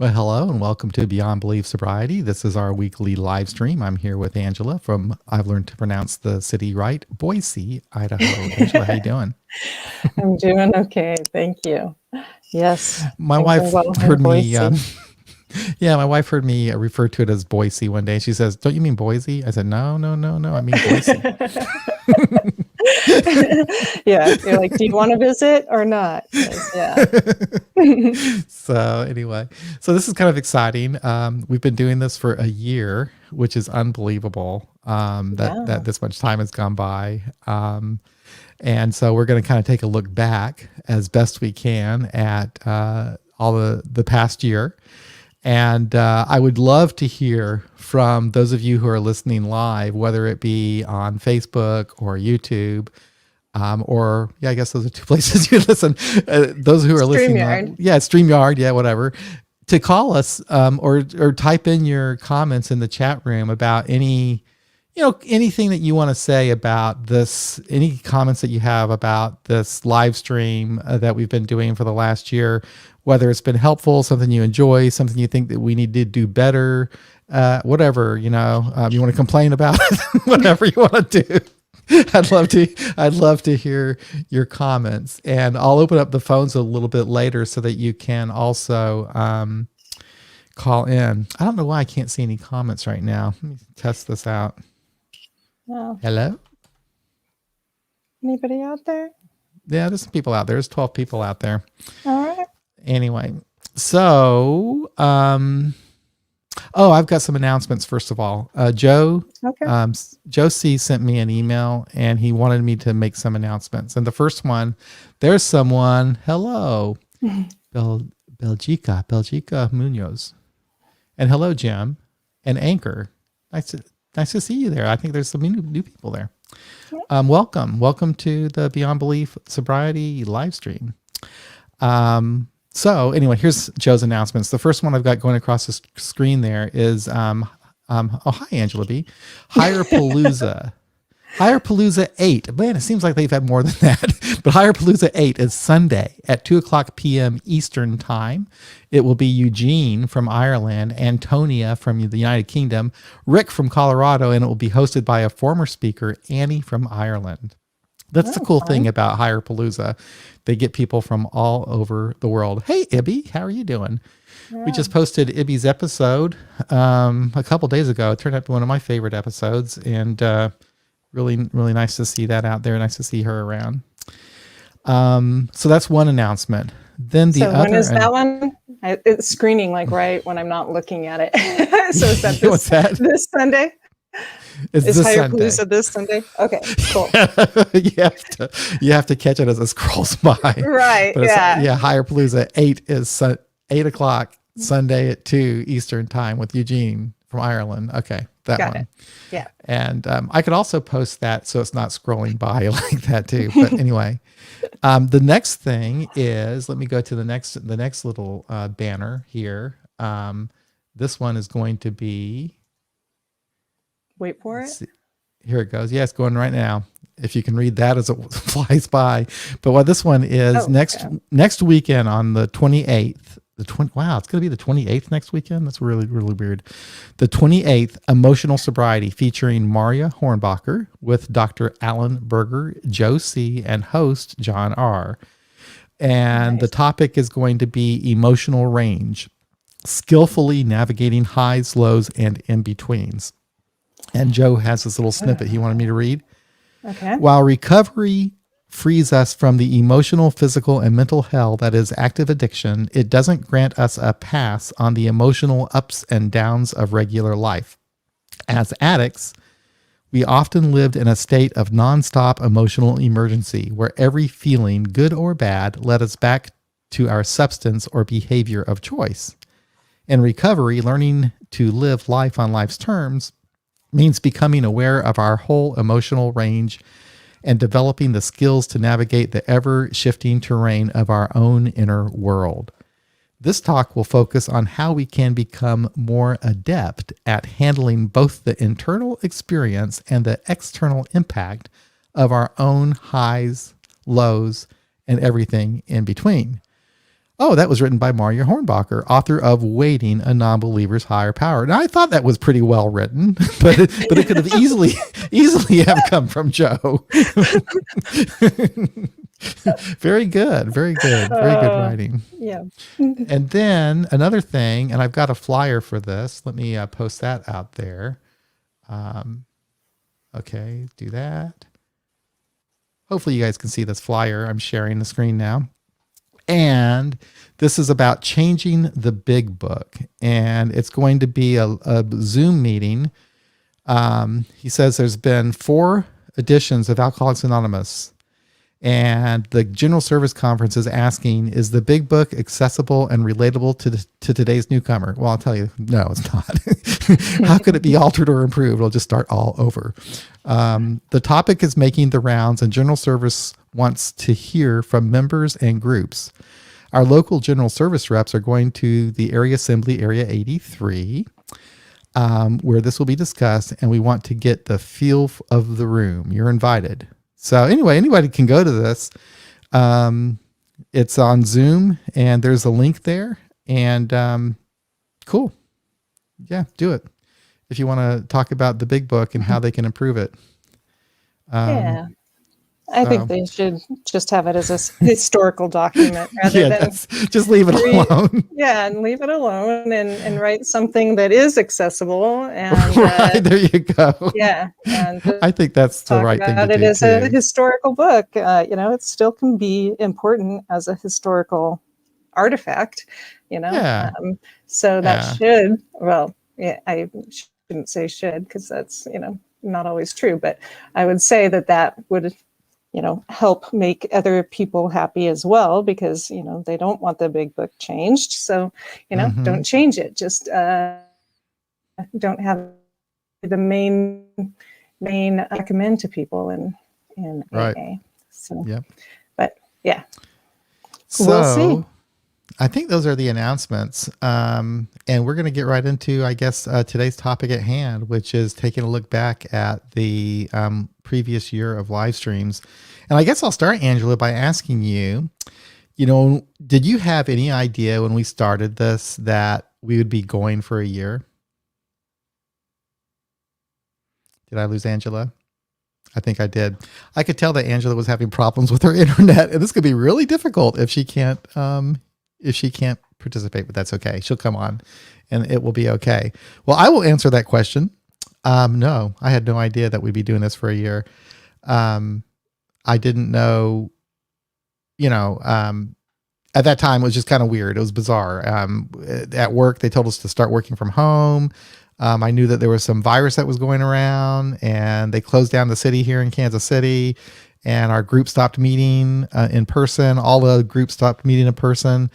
Well, hello and welcome to Beyond Belief Sobriety. This is our weekly live stream. I'm here with Angela from, I've learned to pronounce the city right, Boise, Idaho. Angela, how you doing? I'm doing okay. Thank you. Yes. My things are wife well in heard me, Boise. my wife heard me refer to it as Boise one day. She says, "Don't you mean Boise?" I said, No, I mean Boise. Yeah. You're like, do you want to visit or not? Yeah. So anyway, so this is kind of exciting. We've been doing this for a year, which is unbelievable. Yeah. That this much time has gone by. And so we're going to kind of take a look back as best we can at all the past year. And I would love to hear from those of you who are listening live, whether it be on Facebook or YouTube, or I guess those are two places you listen. Those who are listening, StreamYard, whatever. To call us or type in your comments in the chat room about anything that you want to say about this, any comments that you have about this live stream that we've been doing for the last year, whether it's been helpful, something you enjoy, something you think that we need to do better, whatever, you want to complain about, whatever you want to do. I'd love to hear your comments, and I'll open up the phones a little bit later so that you can also call in. I don't know why I can't see any comments right now. Let me test this out. Wow. Hello? Anybody out there? Yeah, there's some people out there. There's 12 people out there. All right. Anyway, so, I've got some announcements. First of all, Joe C sent me an email and he wanted me to make some announcements. And the first one, there's someone, hello, Belgica Munoz. And hello, Jim and Anchor. Nice to see you there. I think there's some new people there. Welcome to the Beyond Belief Sobriety live stream. So anyway, here's Joe's announcements. The first one I've got going across the screen there is, hi, Angela B. Higher-Palooza. Higher-Palooza 8. Man, it seems like they've had more than that. But Higher-Palooza 8 is Sunday at 2:00 p.m. Eastern Time. It will be Eugene from Ireland, Antonia from the United Kingdom, Rick from Colorado, and it will be hosted by a former speaker, Annie from Ireland. That's the cool thing about Higher-Palooza. They get people from all over the world. Hey, Ibby, how are you doing? Yeah. We just posted Ibby's episode a couple days ago. It turned out to be one of my favorite episodes, and really nice to see that out there. Nice to see her around. So that's one announcement. Then the other. When is that one? It's screening like right when I'm not looking at it. So is that this Sunday? Is this Higher-Palooza this Sunday? Okay, cool. you have to catch it as it scrolls by. Right. But Higher-Palooza 8 is 8 o'clock Sunday at 2 Eastern Time with Eugene from Ireland. Okay, Got one. Yeah. And I could also post that so it's not scrolling by like that too. But anyway, the next thing is, let me go to the next little banner here. This one is going to be. Wait for it. Here it goes. Yeah, it's going right now. If you can read that as it flies by. But what this one is next weekend on the 28th. Wow, it's going to be the 28th next weekend. That's really, really weird. The 28th, Emotional Sobriety, featuring Maria Hornbacher with Dr. Alan Berger, Joe C., and host John R. And the topic is going to be emotional range, skillfully navigating highs, lows, and in-betweens. And Joe has this little snippet he wanted me to read. Okay. While recovery frees us from the emotional, physical, and mental hell that is active addiction, it doesn't grant us a pass on the emotional ups and downs of regular life. As addicts, we often lived in a state of nonstop emotional emergency, where every feeling, good or bad, led us back to our substance or behavior of choice. In recovery, learning to live life on life's terms means becoming aware of our whole emotional range and developing the skills to navigate the ever-shifting terrain of our own inner world. This talk will focus on how we can become more adept at handling both the internal experience and the external impact of our own highs, lows, and everything in between. Oh, that was written by Maria Hornbacher, author of Waiting, a Non-Believer's Higher Power. And I thought that was pretty well written, but it could have easily have come from Joe. Very good. Very good. Very good writing. Yeah. And then another thing, and I've got a flyer for this. Let me post that out there. Okay, do that. Hopefully you guys can see this flyer. I'm sharing the screen now. And this is about changing the big book. And it's going to be a Zoom meeting. He says there's been 4 editions of Alcoholics Anonymous. And the General Service Conference is asking, is the big book accessible and relatable to today's newcomer? Well, I'll tell you, no, it's not. How could it be altered or improved? It'll just start all over. The topic is making the rounds, and General Service wants to hear from members and groups. Our local General Service reps are going to the Area Assembly, Area 83, where this will be discussed, and we want to get the feel of the room. You're invited. So anyway, anybody can go to this. It's on Zoom, and there's a link there. And cool. Yeah, do it. If you want to talk about the big book and how they can improve it. Yeah. I think they should just have it as a historical document rather than just leave it alone. Yeah, and leave it alone and write something that is accessible. And right, there you go. Yeah, and I think that's the right thing to do. It as a historical book. It still can be important as a historical artifact. Yeah. So that should. Well, yeah, I shouldn't say should because that's not always true, but I would say that would help make other people happy as well, because, they don't want the big book changed. So, don't change it. Just don't have the main recommend to people in right. AA. So, yep. But yeah, so we'll see. I think those are the announcements. And we're going to get right into, I guess, today's topic at hand, which is taking a look back at the previous year of live streams. And I guess I'll start, Angela, by asking you, did you have any idea when we started this that we would be going for a year? Did I lose Angela? I think I did. I could tell that Angela was having problems with her internet, and this could be really difficult if she can't participate, but that's okay. She'll come on and it will be okay. Well, I will answer that question. No, I had no idea that we'd be doing this for a year. I didn't know, at that time it was just kind of weird. It was bizarre. At work, they told us to start working from home. I knew that there was some virus that was going around, and they closed down the city here in Kansas City, and our group stopped meeting in person. All the groups stopped meeting in person.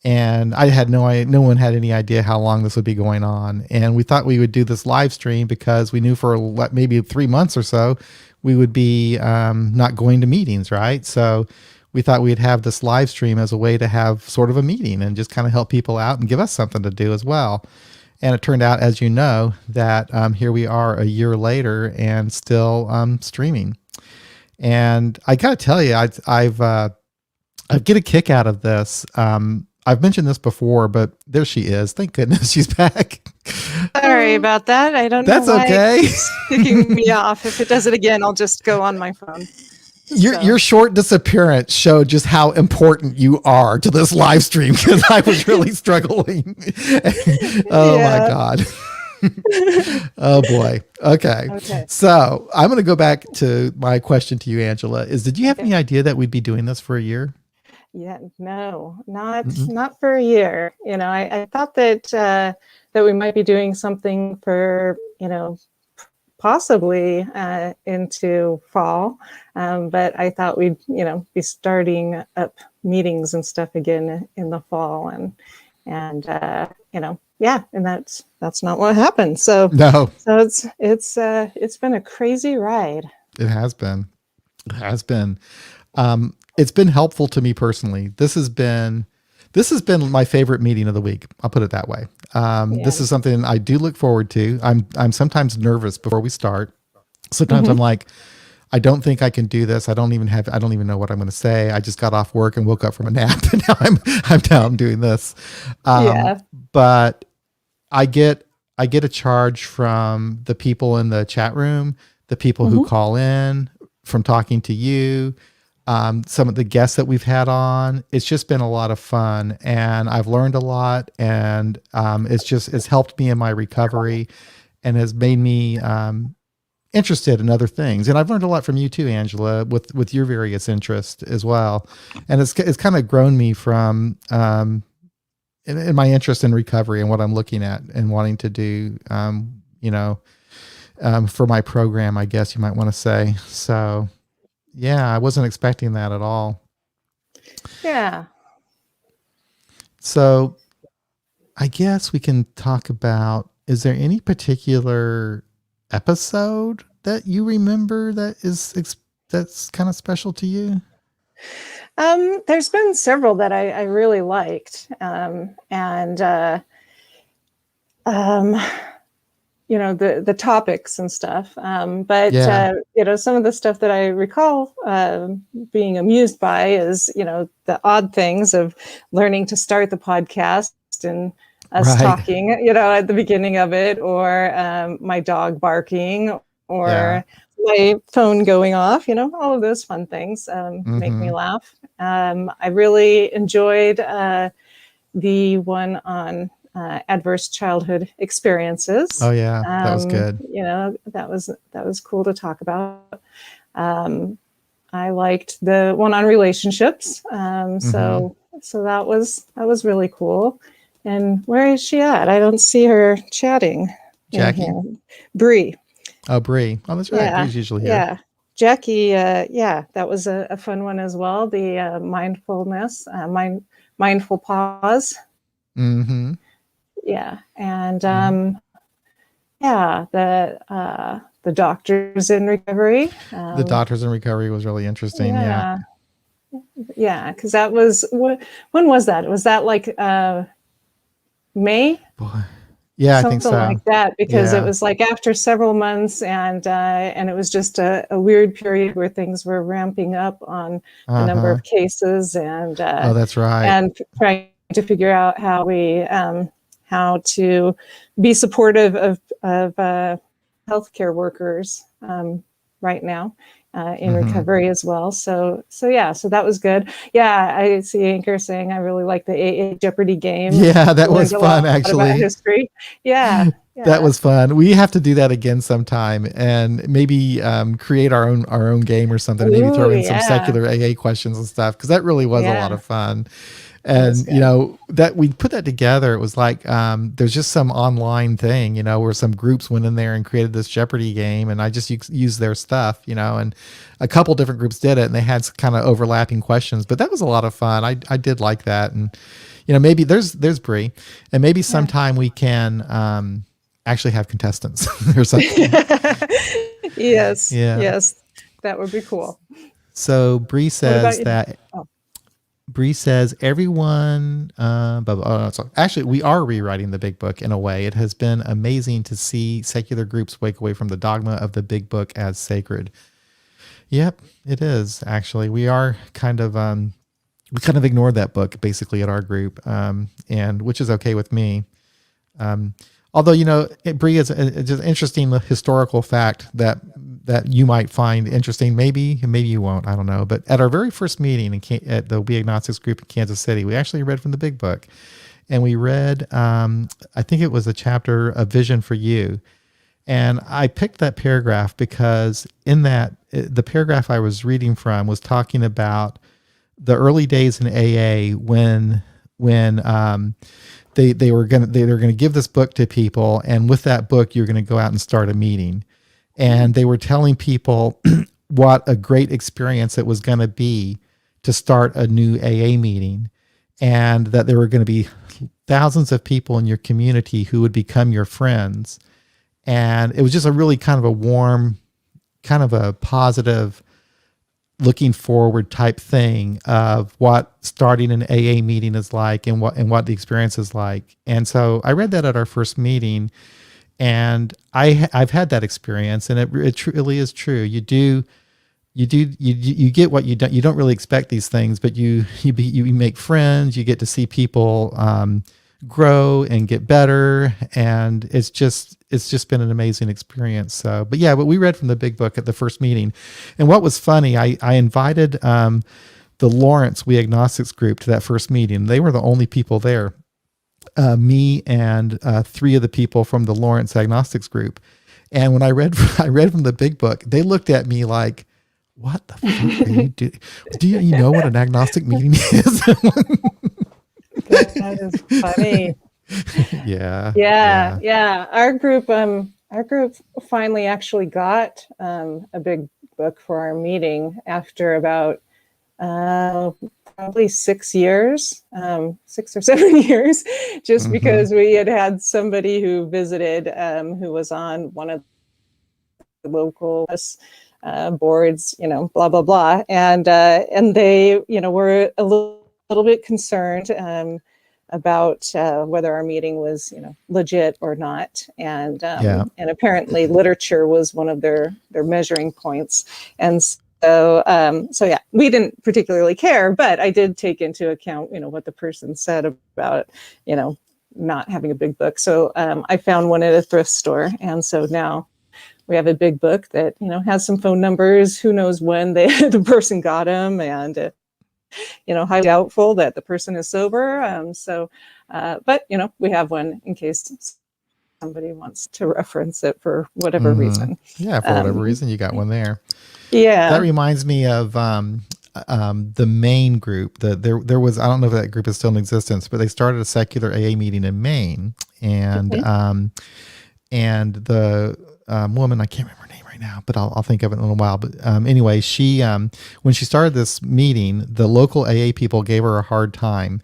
And I had no one had any idea how long this would be going on. And we thought we would do this live stream because we knew for maybe 3 months or so, we would be not going to meetings, right? So we thought we'd have this live stream as a way to have sort of a meeting and just kind of help people out and give us something to do as well. And it turned out, as you know, that here we are a year later and still streaming. And I got to tell you, I get a kick out of this. I've mentioned this before, but there she is. Thank goodness she's back. Sorry about that. I don't know. That's okay. It's kicking me off. If it does it again, I'll just go on my phone. Your short disappearance showed just how important you are to this live stream, because I was really struggling. Oh my God. Oh boy. Okay. So I'm going to go back to my question to you, Angela, did you have any idea that we'd be doing this for a year? Yeah, no, not for a year. I thought that we might be doing something for, possibly into fall. But I thought we'd, be starting up meetings and stuff again in the fall, and and that's not what happened. So no. So it's been a crazy ride. It has been. It's been helpful to me personally. This has been my favorite meeting of the week. I'll put it that way. This is something I do look forward to. I'm sometimes nervous before we start. Sometimes I'm like, I don't think I can do this. I don't even know what I'm going to say. I just got off work and woke up from a nap, and now I'm down doing this. Yeah. But I get a charge from the people in the chat room, the people who call in, from talking to you, some of the guests that we've had on. It's just been a lot of fun, and I've learned a lot, and it's helped me in my recovery, and has made me interested in other things. And I've learned a lot from you too, Angela, with your various interests as well. And it's kind of grown me from in my interest in recovery and what I'm looking at and wanting to do, for my program, I guess you might want to say. So yeah, I wasn't expecting that at all. Yeah. So I guess we can talk about, is there any particular episode that you remember that's kind of special to you? There's been several that I really liked. The topics and stuff. Some of the stuff that I recall being amused by is, the odd things of learning to start the podcast and us talking, at the beginning of it, or my dog barking, or my phone going off, all of those fun things make me laugh. I really enjoyed the one on adverse childhood experiences. Oh yeah, that was good. That was cool to talk about. I liked the one on relationships. So that was really cool. And where is she at? I don't see her chatting. Jackie? Bree. Oh, Bree. Oh, that's right. Yeah. Bree's usually here. Yeah. Jackie, that was a fun one as well. The mindfulness, mindful pause. Mm-hmm. Yeah. And the doctors in recovery. The doctors in recovery was really interesting. Yeah. Yeah, because that was, when was that? Was that like May? Boy. Yeah, something I think so. Like that, because it was like after several months, and it was just a weird period where things were ramping up on a number of cases, and oh, that's right. And trying to figure out how to be supportive of healthcare workers right now. In recovery as well. So that was good. Yeah, I see Anchor saying I really like the AA Jeopardy game. Yeah, that was fun, actually. About history. Yeah. That was fun. We have to do that again sometime, and maybe create our own game or something. Maybe throw in some secular AA questions and stuff, because that really was a lot of fun. And that we put that together, it was like there's just some online thing, where some groups went in there and created this Jeopardy game, and I just used their stuff, and a couple different groups did it, and they had kind of overlapping questions, but that was a lot of fun. I did like that. And maybe there's Bree, and maybe sometime we can actually have contestants or something. Yes. That would be cool. So Bree says that Bree says everyone, actually, we are rewriting the big book in a way. It has been amazing to see secular groups wake away from the dogma of the big book as sacred. Yep, it is. Actually, we are kind of, we kind of ignored that book basically at our group, and which is okay with me. Although, Bree is just an interesting historical fact that you might find interesting. Maybe you won't. I don't know. But at our very first meeting at the We Agnostics group in Kansas City, we actually read from the big book. And we read, I think it was a chapter, A Vision for You. And I picked that paragraph because in that, the paragraph I was reading from was talking about the early days in AA when they were going to give this book to people, and with that book you're going to go out and start a meeting, and they were telling people what a great experience it was going to be to start a new AA meeting, and that there were going to be thousands of people in your community who would become your friends. And it was just a really kind of a warm, kind of a positive, looking forward type thing of what starting an AA meeting is like, and what the experience is like. And so I read that at our first meeting, and I've had that experience, and it truly is true. You do you get what you don't really expect these things, but you make friends, you get to see people grow and get better, and it's just been an amazing experience. So, but we read from the big book at the first meeting, and what was funny, I invited the Lawrence We Agnostics group to that first meeting. They were the only people there, me and three of the people from the Lawrence Agnostics group. And when I read from the big book, they looked at me like, "What the fuck are you doing? Do you know what an agnostic meeting is?" That is funny. Yeah. Our group finally actually got a big book for our meeting after about probably 6 years, 6 or 7 years, just because we had somebody who visited, who was on one of the local boards, blah blah blah, and they, were a little bit concerned about whether our meeting was, legit or not, and apparently literature was one of their measuring points, and so yeah, we didn't particularly care, but I did take into account, what the person said about, not having a big book. So I found one at a thrift store, and so now we have a big book that, has some phone numbers. Who knows when the person got them, and highly doubtful that the person is sober. But we have one in case somebody wants to reference it for whatever reason. Yeah, for whatever reason, you got one there. Yeah, that reminds me of the Maine group. There was, I don't know if that group is still in existence, but they started a secular AA meeting in Maine, and the woman, I can't remember her name right now, but I'll think of it in a little while. But anyway, she when she started this meeting, the local AA people gave her a hard time.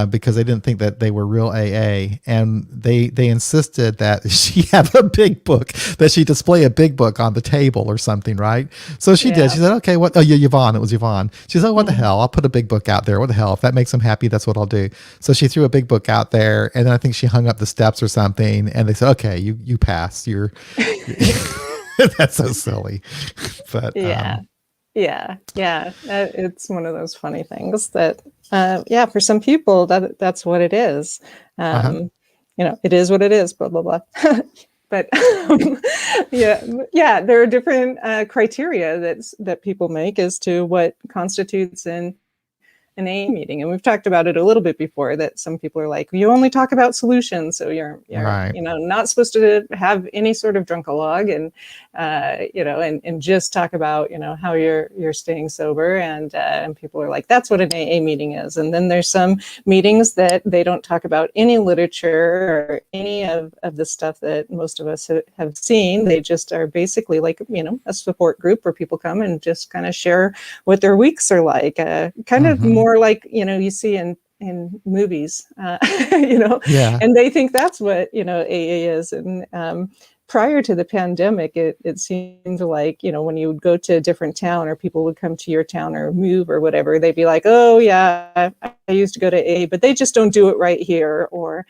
Because they didn't think that they were real AA, and they insisted that she have a big book, that she display a big book on the table or something, right? So she did. She said, "Okay, what? Oh, yeah, Yvonne. It was Yvonne." She said, "Oh, what the hell? I'll put a big book out there. What the hell? If that makes them happy, that's what I'll do." So she threw a big book out there, and then I think she hung up the steps or something, and they said, "Okay, you pass. You're." That's so silly, but yeah. It's one of those funny things that, for some people that's what it is. It is what it is, blah, blah, blah. But there are different criteria that people make as to what constitutes an AA meeting. And we've talked about it a little bit before, that some people are like, you only talk about solutions. So you're right. Not supposed to have any sort of drunkalog, and just talk about, how you're staying sober. And people are like, that's what an AA meeting is. And then there's some meetings that they don't talk about any literature or any of the stuff that most of us have seen. They just are basically like, a support group where people come and just kind of share what their weeks are like, kind of more like, you see in movies, and they think that's what, AA is. And prior to the pandemic, it seemed like, when you would go to a different town, or people would come to your town or move or whatever, they'd be like, "Oh yeah, I used to go to AA, but they just don't do it right here," or,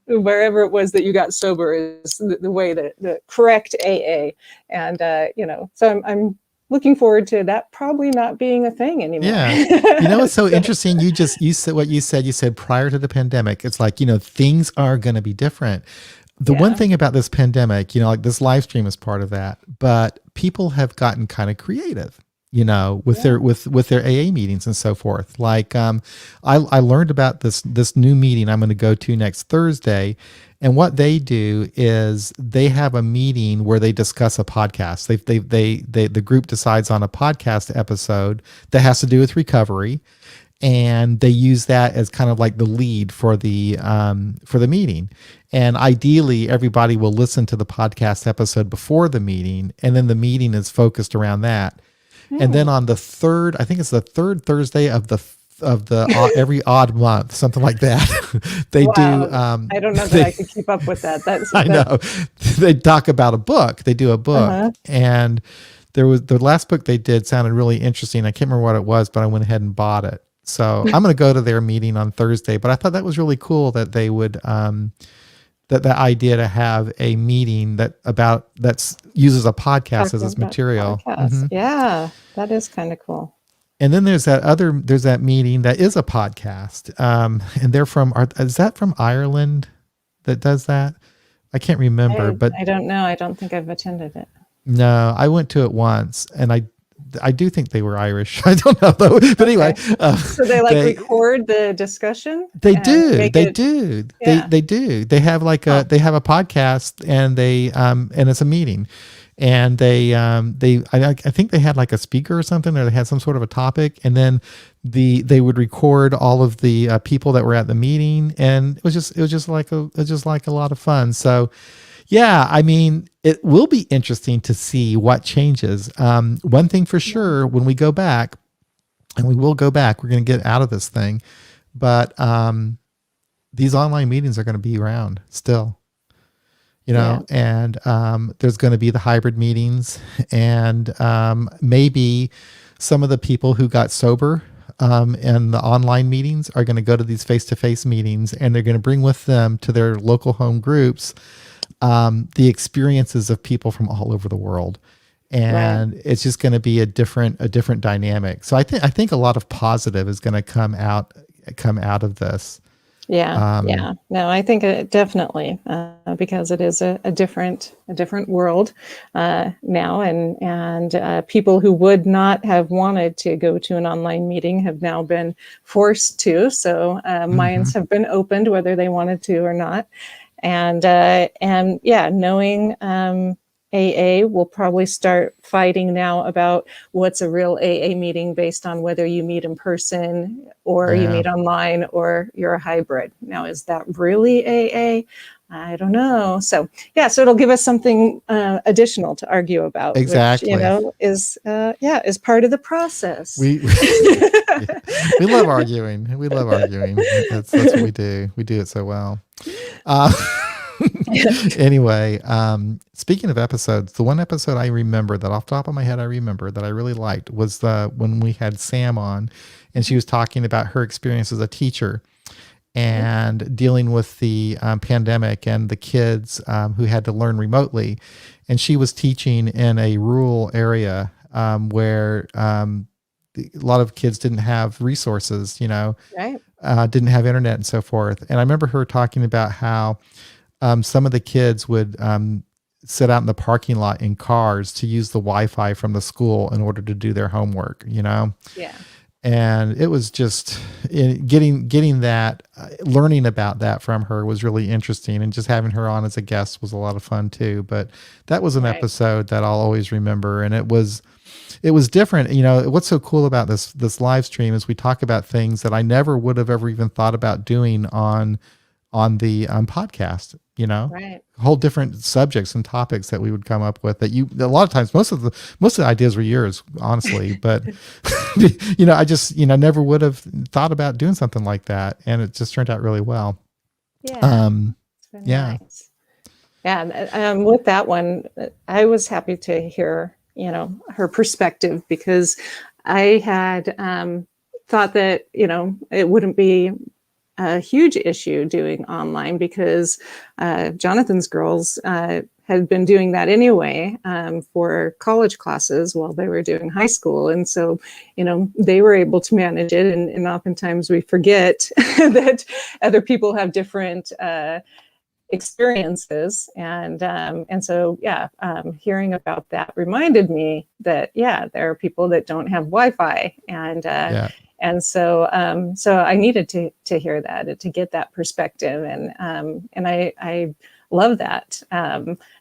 wherever it was that you got sober is the way that the correct AA. And, so I'm looking forward to that probably not being a thing anymore. Yeah. It's so interesting. You said what you said. You said prior to the pandemic, it's like, things are going to be different. The one thing about this pandemic, like this live stream is part of that, but people have gotten kind of creative, with their AA meetings and so forth. Like, I learned about this new meeting I'm going to go to next Thursday. And what they do is they have a meeting where they discuss a podcast. The group decides on a podcast episode that has to do with recovery, and they use that as kind of like the lead for the meeting. And ideally, everybody will listen to the podcast episode before the meeting, and then the meeting is focused around that. And then on the third, I think it's the third Thursday of the every odd month, something like that. They do. I don't know that I could keep up with that. I know. They talk about a book. They do a book, and there was the last book they did sounded really interesting. I can't remember what it was, but I went ahead and bought it. So I'm going to go to their meeting on Thursday. But I thought that was really cool that they would that idea to have a meeting that uses a podcast as Talking its about material. podcasts. Yeah, that is kind of cool. And then there's that meeting that is a podcast. And they're is that from Ireland that does that? I can't remember, but I don't know. I don't think I've attended it. no, I went to it once, and I do think they were Irish. I don't know though, but anyway. So they record the discussion. They do. They do. Yeah. They do. They have they have a podcast, and and it's a meeting, and I think they had like a speaker or something, or they had some sort of a topic, and then they would record all of the people that were at the meeting, and it was just like a lot of fun. So yeah, I mean, it will be interesting to see what changes. One thing for sure, when we go back, and we will go back, we're going to get out of this thing, but these online meetings are going to be around still, and there's going to be the hybrid meetings, and maybe some of the people who got sober and the online meetings are going to go to these face-to-face meetings, and they're going to bring with them to their local home groups the experiences of people from all over the world, and it's just going to be a different dynamic. So I think a lot of positive is going to come out of this. Yeah, no, I think it definitely because it is a different world now, and people who would not have wanted to go to an online meeting have now been forced to. So minds have been opened, whether they wanted to or not. And yeah, knowing AA, will probably start fighting now about what's a real AA meeting based on whether you meet in person or you meet online or you're a hybrid. Now, is that really AA? I don't know. So yeah, so it'll give us something additional to argue about. Exactly. Which, is part of the process. We love arguing. We love arguing. That's what we do. We do it so well. Anyway, speaking of episodes, the one episode I remember that off the top of my head I remember that I really liked was when we had Sam on, and she was talking about her experience as a teacher and dealing with the pandemic and the kids who had to learn remotely. And she was teaching in a rural area where a lot of kids didn't have resources, didn't have internet and so forth. And I remember her talking about how some of the kids would sit out in the parking lot in cars to use the Wi-Fi from the school in order to do their homework, Yeah. And it was just getting that, learning about that from her was really interesting, and just having her on as a guest was a lot of fun too. But that was an episode that I'll always remember, and it was different. What's so cool about this live stream is we talk about things that I never would have ever even thought about doing on the podcast, whole different subjects and topics that we would come up with that a lot of times, most of the ideas were yours, honestly, but I just, never would have thought about doing something like that. And it just turned out really well. Yeah. Nice. Yeah. With that one, I was happy to hear, her perspective, because I had thought that, it wouldn't be a huge issue doing online, because Jonathan's girls had been doing that anyway for college classes while they were doing high school. And so, they were able to manage it. And oftentimes we forget that other people have different experiences. And so, hearing about that reminded me that, there are people that don't have Wi-Fi, and so I needed to hear that, to get that perspective, and I love that.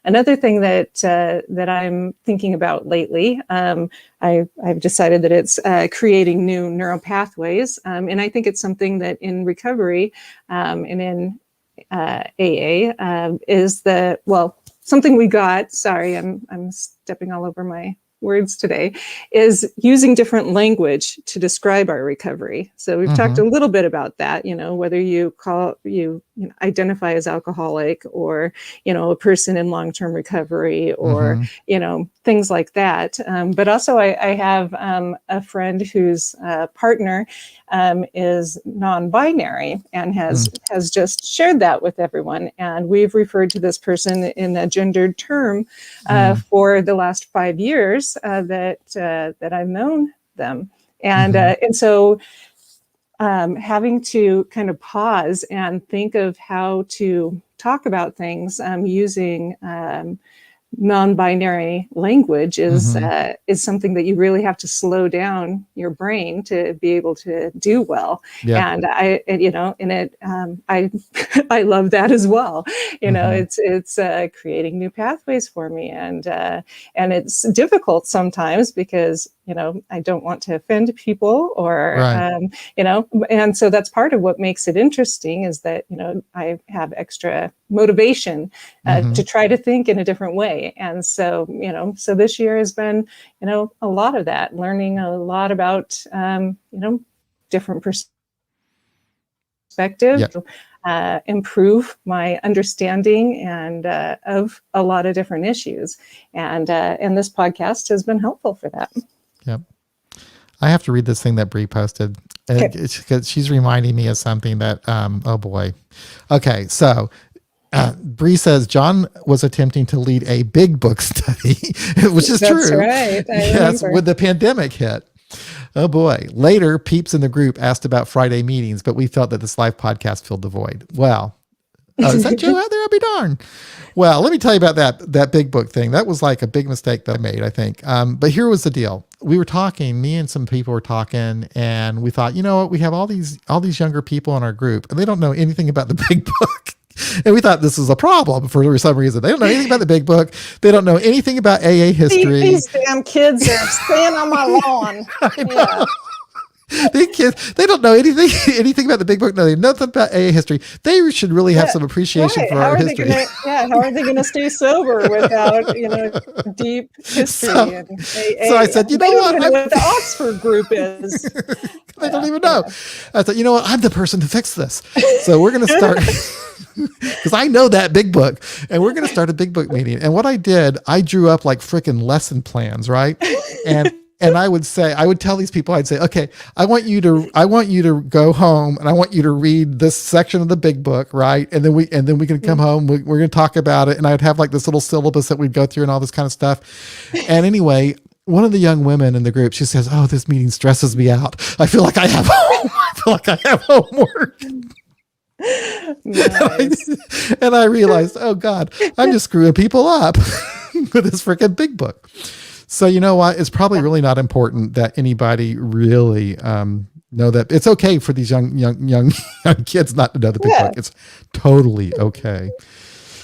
Another thing that I'm thinking about lately, I've decided that it's creating new neural pathways, and I think it's something that in recovery and in AA is something we got. Sorry, I'm stepping all over my words today, is using different language to describe our recovery. So we've talked a little bit about that, whether you identify as alcoholic, or, a person in long-term recovery, or, things like that. But also I have a friend whose partner is non-binary and has just shared that with everyone. And we've referred to this person in a gendered term for the last 5 years that I've known them. And so having to kind of pause and think of how to talk about things using non-binary language is something that you really have to slow down your brain to be able to do well. Yeah. And I love that as well. It's creating new pathways for me, and it's difficult sometimes because I don't want to offend people, or and so that's part of what makes it interesting, is that I have extra motivation to try to think in a different way. And so so this year has been a lot of that, learning a lot about different perspectives, improve my understanding and of a lot of different issues, and this podcast has been helpful for that. Yep. I have to read this thing that Bree posted, because she's reminding me of something that, oh boy. Okay. So Bree says John was attempting to lead a big book study, which is true. That's right. Yes, when the pandemic hit. Oh boy. Later, peeps in the group asked about Friday meetings, but we felt that this live podcast filled the void. Well, is that Joe out there? I'll be darned. Well, let me tell you about that big book thing. That was like a big mistake that I made, I think. But here was the deal. We were talking, me and some people were talking, and we thought, you know what? We have all these younger people in our group, and they don't know anything about the big book. And we thought this was a problem for some reason. They don't know anything about the big book. They don't know anything about AA history. These damn kids are staying on my lawn. I know. Yeah. These kids, they don't know anything about the big book. No, they know nothing about AA history. They should really have some appreciation for our history. How are they going to stay sober without deep history and AA? So I said, you know what the Oxford group is. They don't even know. I thought, you know what? I'm the person to fix this. So we're going to start, because I know that big book, and we're going to start a big book meeting. And what I did, I drew up like freaking lesson plans, right? And I would tell these people, I'd say, okay, I want you to go home, and I want you to read this section of the big book, right? And then we can come home. We're going to talk about it. And I'd have like this little syllabus that we'd go through and all this kind of stuff. And anyway, one of the young women in the group, she says, "Oh, this meeting stresses me out. I feel like I have homework." Nice. And I realized, oh God, I'm just screwing people up with this freaking big book. So you know what? It's probably really not important that anybody really know that. It's okay for these young kids not to know the big book. It's totally okay.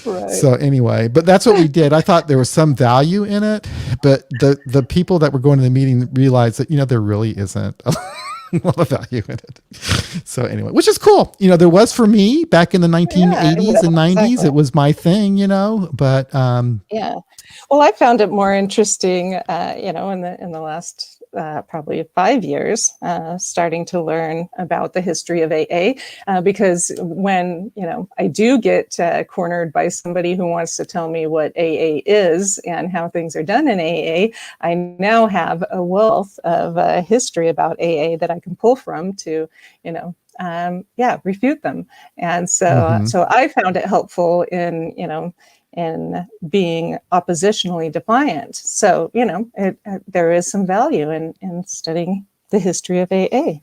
Right. So anyway, but that's what we did. I thought there was some value in it, but the people that were going to the meeting realized that there really isn't a lot of value in it. So anyway, which is cool. There was for me back in the 1980s and 90s. Exactly. It was my thing, but yeah. Well, I found it more interesting, in the last probably 5 years, starting to learn about the history of AA, because when, I do get cornered by somebody who wants to tell me what AA is and how things are done in AA, I now have a wealth of history about AA that I can pull from to, refute them. And so, so I found it helpful in being oppositionally defiant. So, there is some value in studying the history of AA.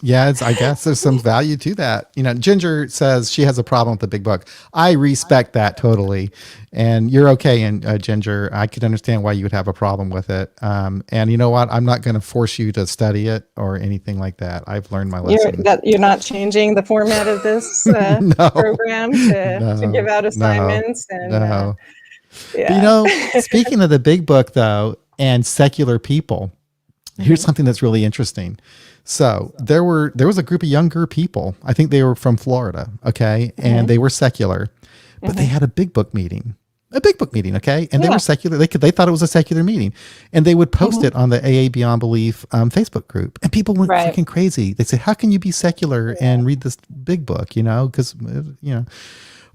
Yeah, I guess there's some value to that. Ginger says she has a problem with the big book. I respect that totally. And you're okay. And Ginger, I could understand why you would have a problem with it. And you know what? I'm not going to force you to study it or anything like that. I've learned my lesson. You're not changing the format of this program to give out assignments. No. Speaking of the big book, though, and secular people, here's something that's really interesting. So there was a group of younger people. I think they were from Florida. Okay. And they were secular, but they had a big book meeting. a big book meeting, okay? And they Yeah. were secular. They thought it was a secular meeting, and they would post it on the AA Beyond Belief Facebook group, and people went Right. freaking crazy. They say, "How can you be secular and read this big book?" Because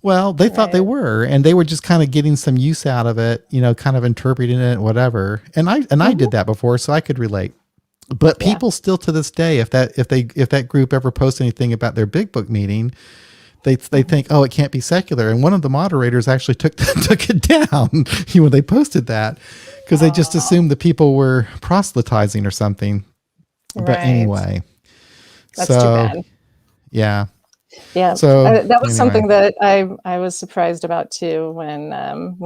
well, they thought they Right. were, and they were just kind of getting some use out of it, kind of interpreting it, whatever. And I did that before, so I could relate. But Yeah. people still to this day, if that group ever posts anything about their big book meeting, they think, oh, it can't be secular. And one of the moderators actually took took it down when they posted that, because they just assumed the people were proselytizing or something. But Right. anyway, That's too bad. Yeah. Yeah, So that was anyway. something that I was surprised about too when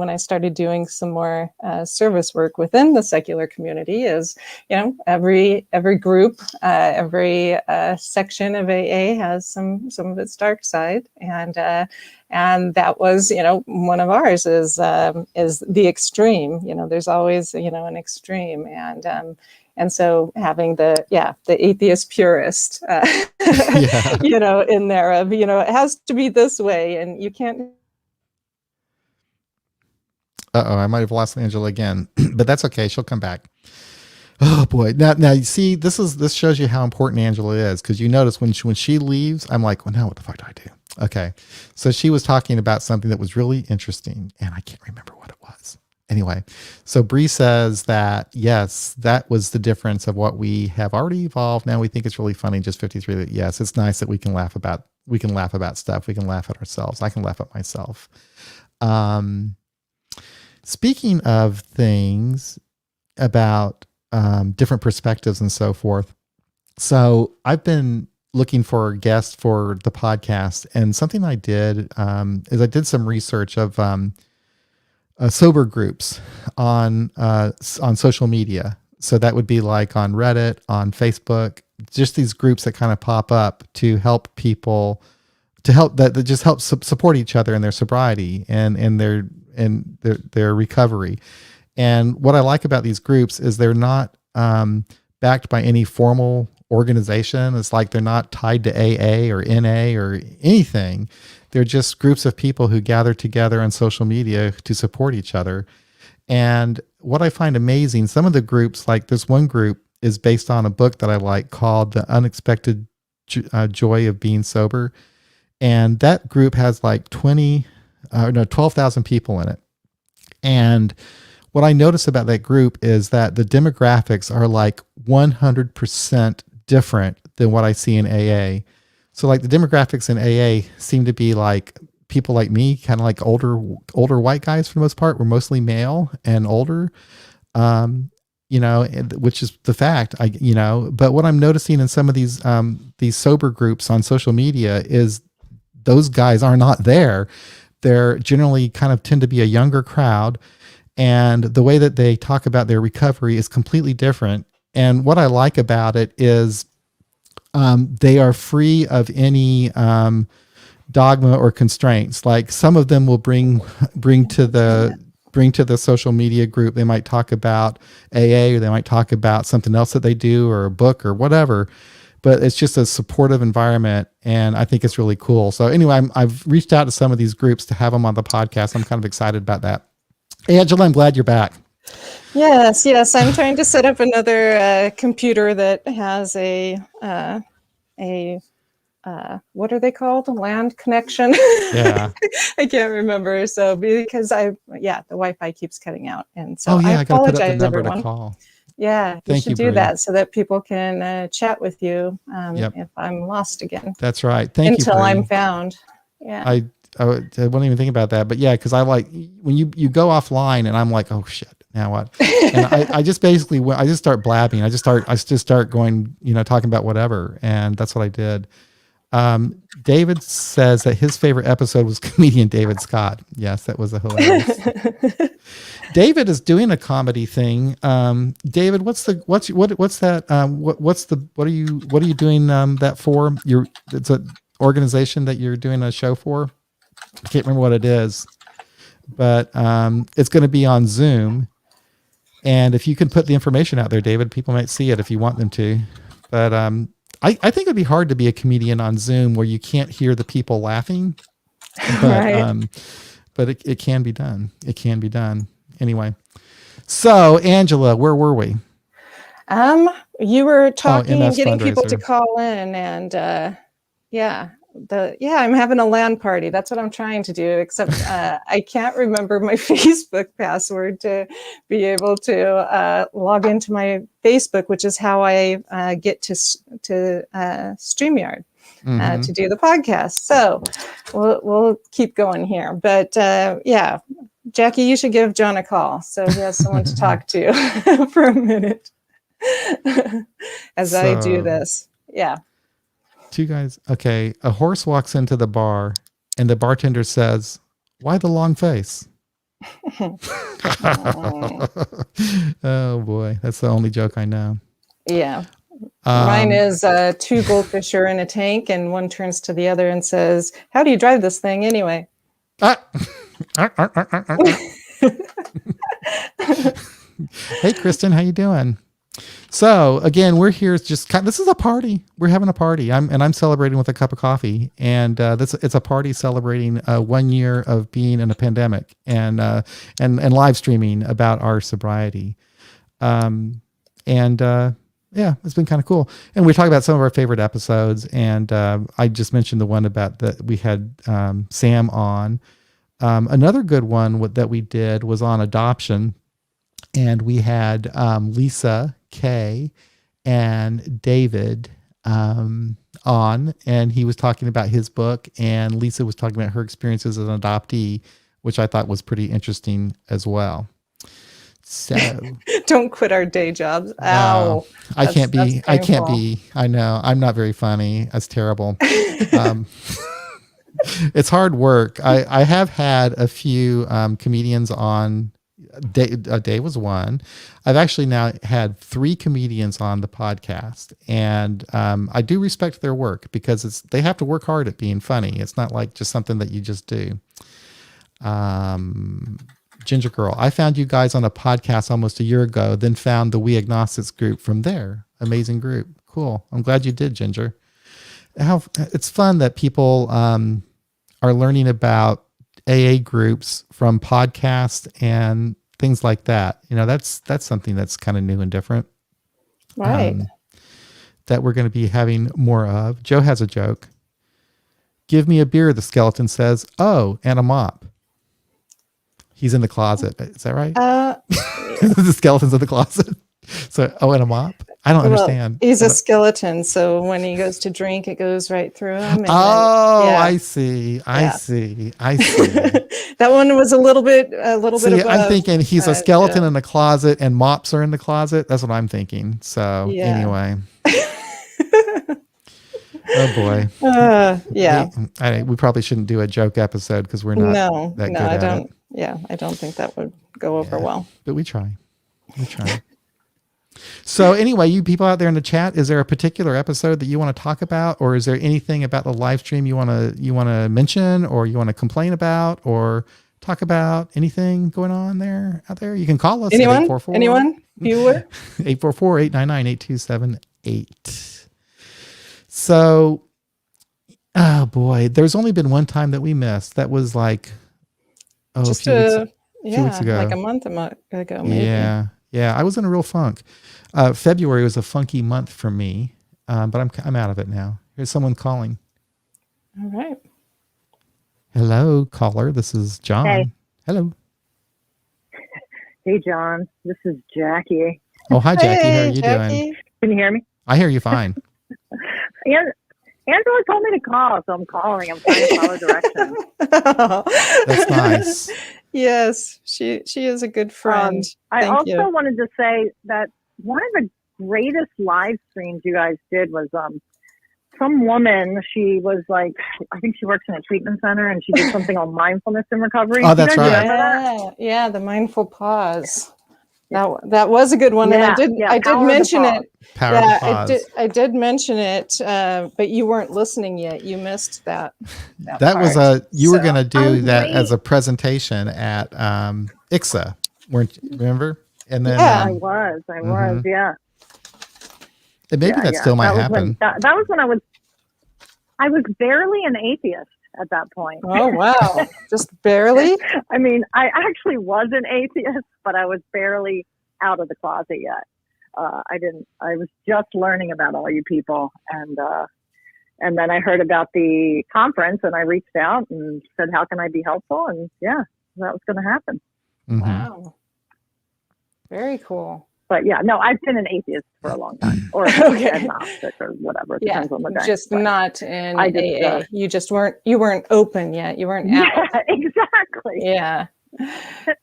I started doing some more service work within the secular community. Is every group, every section of AA has some of its dark side, and that was one of ours is the extreme. There's always an extreme, and so having the atheist purist, in there of, it has to be this way and you can't. I might have lost Angela again, but that's okay. She'll come back. Oh boy. Now you see, this shows you how important Angela is. Cause you notice when she leaves, I'm like, well, now what the fuck do I do? Okay. So she was talking about something that was really interesting and I can't remember what it was. Anyway, so Bree says that, yes, that was the difference of what we have already evolved. Now we think it's really funny, just 53, that yes, it's nice that we can laugh about stuff. We can laugh at ourselves. I can laugh at myself. Speaking of things about different perspectives and so forth. So I've been looking for guests for the podcast, and something I did is I did some research of sober groups on social media. So that would be like on Reddit, on Facebook, just these groups that kind of pop up to help people, that just help support each other in their sobriety and their recovery. And what I like about these groups is they're not backed by any formal organization. It's like they're not tied to AA or NA or anything. They're just groups of people who gather together on social media to support each other. And what I find amazing, some of the groups, like this one group is based on a book that I like called The Unexpected Joy of Being Sober. And that group has like 12,000 people in it. And what I notice about that group is that the demographics are like 100% different than what I see in AA. So like the demographics in AA seem to be like people like me, kind of like older white guys for the most part. We're mostly male and older, which is the fact. But what I'm noticing in some of these sober groups on social media is those guys are not there. They're generally kind of tend to be a younger crowd. And the way that they talk about their recovery is completely different. And what I like about it is they are free of any dogma or constraints. Like some of them will bring to the social media group. They might talk about AA, or they might talk about something else that they do, or a book or whatever. But it's just a supportive environment, and I think it's really cool. So anyway, I've reached out to some of these groups to have them on the podcast. I'm kind of excited about that. Angela, I'm glad you're back. Yes. I'm trying to set up another computer that has a what are they called? Land connection. Yeah. I can't remember. So because the Wi-Fi keeps cutting out, and so I got to put up the apologize, number everyone. to call. Yeah, you should do Bree. that so that people can chat with you Yep. if I'm lost again. That's right. Thank you, until Bree. I'm found. Yeah. I wouldn't even think about that, but yeah, because I like when you go offline, and I'm like, oh shit, now what? And I just basically I just start blabbing. I just start going, talking about whatever, and that's what I did. David says that his favorite episode was comedian David Scott. Yes, that was a hilarious. David is doing a comedy thing. David, what are you doing that for? It's an organization that you're doing a show for. I can't remember what it is, but it's going to be on Zoom. And if you can put the information out there, David, people might see it if you want them to. But I think it'd be hard to be a comedian on Zoom where you can't hear the people laughing. But right. but it can be done. It can be done. Anyway. So Angela, where were we? You were talking and getting fundraiser. people to call in, and I'm having a LAN party. That's what I'm trying to do, except I can't remember my Facebook password to be able to log into my Facebook, which is how I get to StreamYard to do the podcast. So we'll keep going here. But Jackie, you should give John a call so he has someone to talk to for a minute as I do this. Yeah. Two guys. Okay. A horse walks into the bar and the bartender says, "Why the long face?" Oh boy. That's the only joke I know. Yeah. Mine is two goldfish are in a tank and one turns to the other and says, "How do you drive this thing anyway?" Hey, Kristen, how you doing? So again, we're here. This is a party. We're having a party. I'm celebrating with a cup of coffee, and it's a party celebrating 1 year of being in a pandemic and live streaming about our sobriety. It's been kind of cool. And we talk about some of our favorite episodes. And I just mentioned the one about that we had Sam on. Another good one that we did was on adoption. And we had Lisa, Kay, and David on, and he was talking about his book, and Lisa was talking about her experiences as an adoptee, which I thought was pretty interesting as well. So don't quit our day jobs. Ow. No, I can't be. I know. I'm not very funny. That's terrible. It's hard work. I have had a few comedians on. Day was one. I've actually now had 3 comedians on the podcast, and I do respect their work because they have to work hard at being funny. It's not like just something that you just do. Ginger Girl, I found you guys on a podcast almost a year ago, then found the We Agnostics group from there. Amazing group. Cool. I'm glad you did, Ginger. It's fun that people are learning about AA groups from podcasts and things like that. That's something that's kind of new and different. Right. That we're going to be having more of. Joe has a joke. "Give me a beer," the skeleton says. "Oh, and a mop." He's in the closet. Is that right? The skeleton's in the closet. So, and a mop? I don't understand. He's a skeleton, so when he goes to drink, it goes right through him. I see. I see. That one was a little bit above. I'm thinking he's a skeleton in the closet and mops are in the closet. That's what I'm thinking. So anyway. Oh boy. We probably shouldn't do a joke episode because we're not that good at it. Yeah, I don't think that would go over well. But we try. So anyway, you people out there in the chat, is there a particular episode that you want to talk about, or is there anything about the live stream you want to mention, or you want to complain about, or talk about anything going on out there? You can call us. Anyone? At 844, Anyone? Viewer? 844-899-8278. So, oh boy, there's only been one time that we missed. That was like a few weeks ago. Like a month ago, maybe. Yeah. I was in a real funk. February was a funky month for me, but I'm out of it now. Here's someone calling. All right. Hello, caller. This is John. Hey. Hello. Hey, John. This is Jackie. Oh, hi, Jackie. How are you Jackie. doing? Can you hear me? I hear you fine. Angela told me to call, so I'm calling. I'm trying to follow directions. That's nice. Yes, she is a good friend. I also wanted to say that one of the greatest live streams you guys did was some woman. She was like, I think she works in a treatment center, and she did something on mindfulness and recovery. Oh, that's right. Yeah, the mindful pause. That was a good one, and I did mention it. I did mention it, but you weren't listening yet. You missed that. That was you were going to do that as a presentation at ICSA, weren't you? Remember? And then I was, yeah. And maybe that still might happen. That was when I was barely an atheist at that point. Oh, wow. Just barely? I mean, I actually was an atheist, but I was barely out of the closet yet. I was just learning about all you people. And then I heard about the conference and I reached out and said, how can I be helpful? And yeah, that was going to happen. Mm-hmm. Wow. Very cool. But yeah, no, I've been an atheist for a long time, or agnostic or whatever. It depends on the day. Just but not in I just, AA. You weren't open yet. You weren't out. Yeah, exactly. Yeah.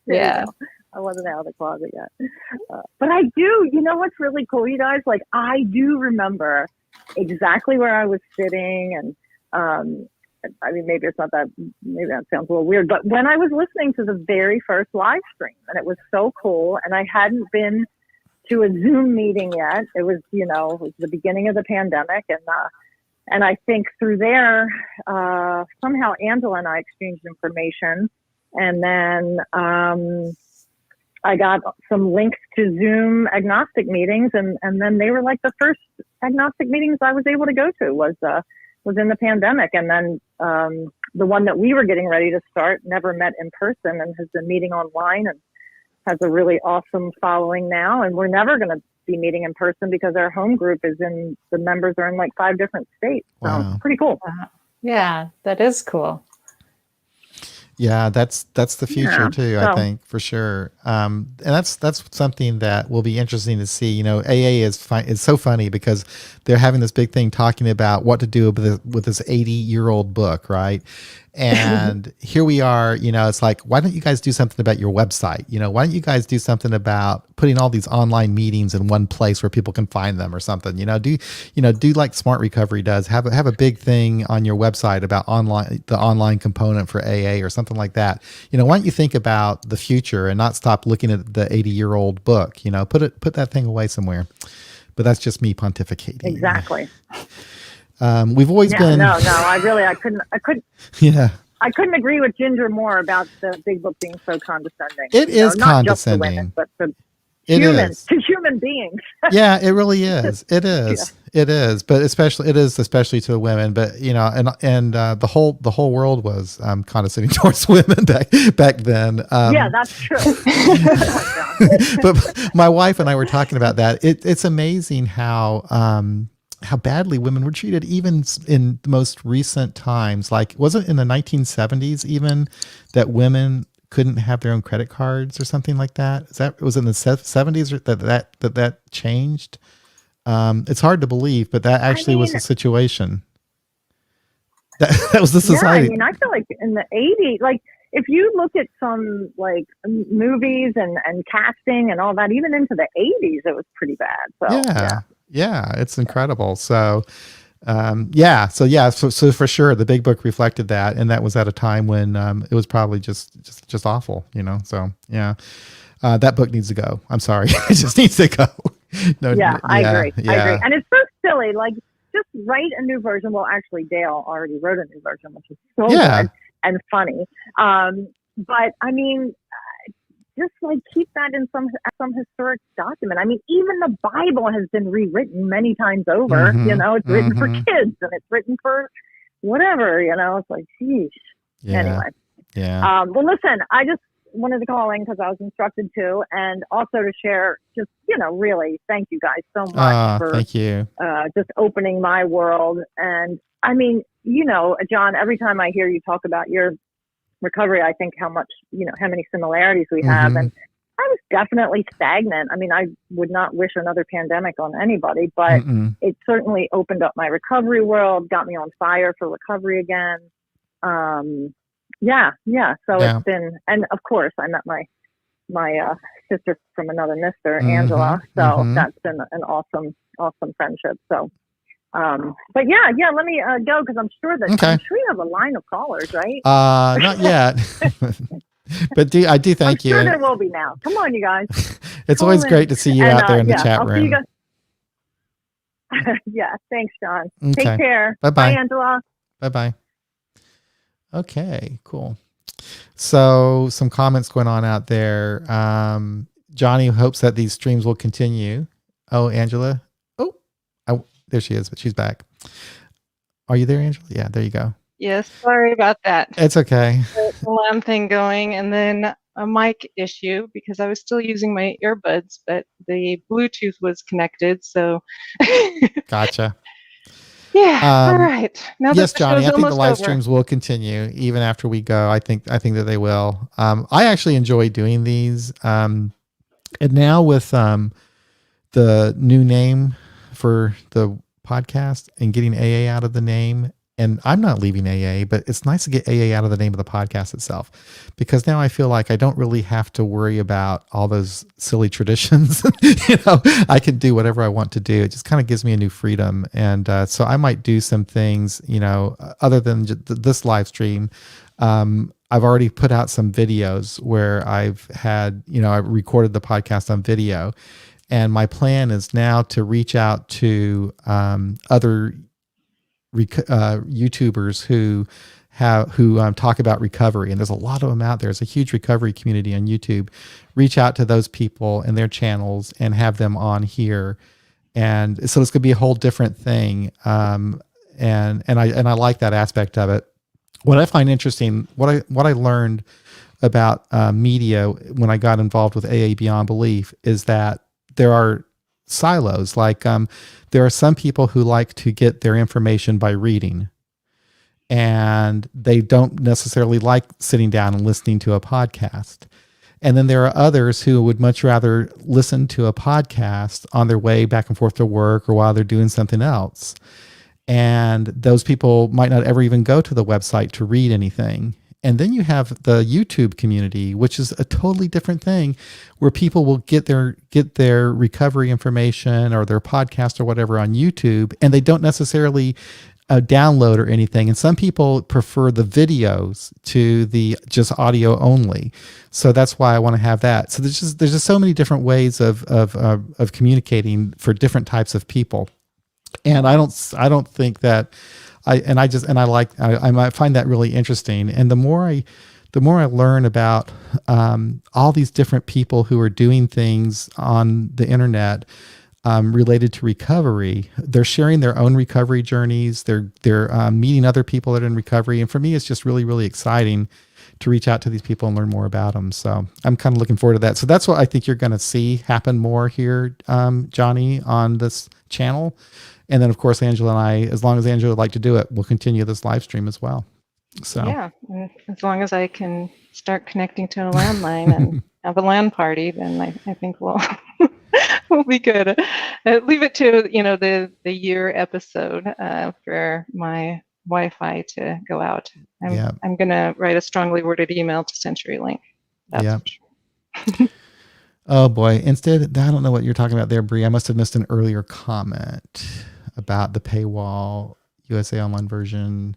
Yeah. I wasn't out of the closet yet. But I do, you know what's really cool, you guys? Like, I do remember exactly where I was sitting. And I mean, maybe that sounds a little weird, but when I was listening to the very first live stream, and it was so cool, and I hadn't been to a Zoom meeting yet. It was, it was the beginning of the pandemic. And I think through there, somehow Angela and I exchanged information. And then I got some links to Zoom agnostic meetings. And then they were like the first agnostic meetings I was able to go to was in the pandemic. And then the one that we were getting ready to start never met in person and has been meeting online and has a really awesome following now. And we're never going to be meeting in person because our home group the members are in like 5 different states. So Wow. pretty cool. Yeah, that is cool. Yeah, that's the future too, I think, for sure. And that's something that will be interesting to see. AA is so funny because they're having this big thing talking about what to do with this 80-year-old book, right? And here we are, it's like, why don't you guys do something about your website? Why don't you guys do something about putting all these online meetings in one place where people can find them or something? Do like Smart Recovery does. Have a big thing on your website about the online component for AA or something like that. Why don't you think about the future and not stop looking at the 80-year-old book? Put that thing away somewhere. But that's just me pontificating. Exactly. We've always been. No, I couldn't. Yeah. I couldn't agree with Ginger more about the big book being so condescending. It is not just to condescending, women, but to humans, to human beings. Yeah, it really is. It is. Yeah. It is. But especially to women. But the whole world was condescending towards women back then. Yeah, that's true. But my wife and I were talking about that. It's amazing how badly women were treated even in the most recent times. Like, was it in the 1970s even that women couldn't have their own credit cards or something like that? Was it in the 70s that changed? It's hard to believe, but that actually was the situation. That was the society. Yeah, I feel like in the 80s, like if you look at some like movies and casting and all that, even into the 80s, it was pretty bad. So yeah, it's incredible. So, so for sure, the big book reflected that, and that was at a time when it was probably just awful, So that book needs to go. I'm sorry, it just needs to go. I agree. I agree, and it's so silly. Like, just write a new version. Well, actually, Dale already wrote a new version, which is so good and funny. But I mean, just like keep that in some historic document. I mean, even the Bible has been rewritten many times over. Mm-hmm. It's written for kids and it's written for whatever. It's like, geez. Yeah. Anyway. Yeah. Well, listen, I just wanted to call in because I was instructed to, and also to share. Just really, thank you guys so much for thank you. Just opening my world. And I mean, John, every time I hear you talk about your recovery, I think how much, how many similarities we have. Mm-hmm. And I was definitely stagnant. I mean, I would not wish another pandemic on anybody, but it certainly opened up my recovery world, got me on fire for recovery again. So it's been, and of course I met my sister from another mister, Angela. So that's been an awesome friendship. So but let me go because I'm sure you have a line of callers, right? Not yet. But I do thank you. I'm sure there will be now. Come on, you guys. It's always great to see you out there in the chat room. Yeah, thanks, John. Okay. Take care. Bye-bye. Bye, Angela. Bye-bye. Okay, cool. So some comments going on out there. Johnny hopes that these streams will continue. Oh, Angela. Oh, there she is, but she's back. Are you there, Angela? Yeah, there you go. Yes, sorry about that. It's okay. The alarm thing going, and then a mic issue because I was still using my earbuds, but the Bluetooth was connected. So, Gotcha. yeah. All right. Now Yes, that the Johnny, show's I think the almost live over. streams will continue even after we go. I think that they will. I actually enjoy doing these. And now with the new name for the podcast and getting AA out of the name. And I'm not leaving AA, but it's nice to get AA out of the name of the podcast itself, because now I feel like I don't really have to worry about all those silly traditions. I can do whatever I want to do. It just kind of gives me a new freedom. And so I might do some things, other than this live stream. I've already put out some videos where I've had, I recorded the podcast on video. And my plan is now to reach out to other YouTubers who talk about recovery, and there's a lot of them out there. There's a huge recovery community on YouTube. Reach out to those people and their channels and have them on here, and so it's going to be a whole different thing. And I like that aspect of it. What I find interesting, what I learned about media when I got involved with AA Beyond Belief is that there are silos. Like there are some people who like to get their information by reading, and they don't necessarily like sitting down and listening to a podcast. And then there are others who would much rather listen to a podcast on their way back and forth to work or while they're doing something else. And those people might not ever even go to the website to read anything. And then you have the YouTube community, which is a totally different thing, where people will get their recovery information or their podcast or whatever on YouTube, and they don't necessarily download or anything. And some people prefer the videos to the just audio only. So that's why I want to have that. So there's just so many different ways of communicating for different types of people. And I don't think that I might find that really interesting. And the more I learn about all these different people who are doing things on the internet related to recovery, they're sharing their own recovery journeys. They're meeting other people that are in recovery. And for me, it's just really, really exciting to reach out to these people and learn more about them. So I'm kind of looking forward to that. So that's what I think you're going to see happen more here, Johnny, on this channel. And then, of course, Angela and I, as long as Angela would like to do it, we'll continue this live stream as well. So yeah, as long as I can start connecting to a landline and have a LAN party, then I think we'll be good. Leave it to the year episode for my Wi-Fi to go out. I'm gonna write a strongly worded email to CenturyLink. That's for sure. Oh boy! Instead, I don't know what you're talking about there, Bree. I must have missed an earlier comment about the paywall USA Online version.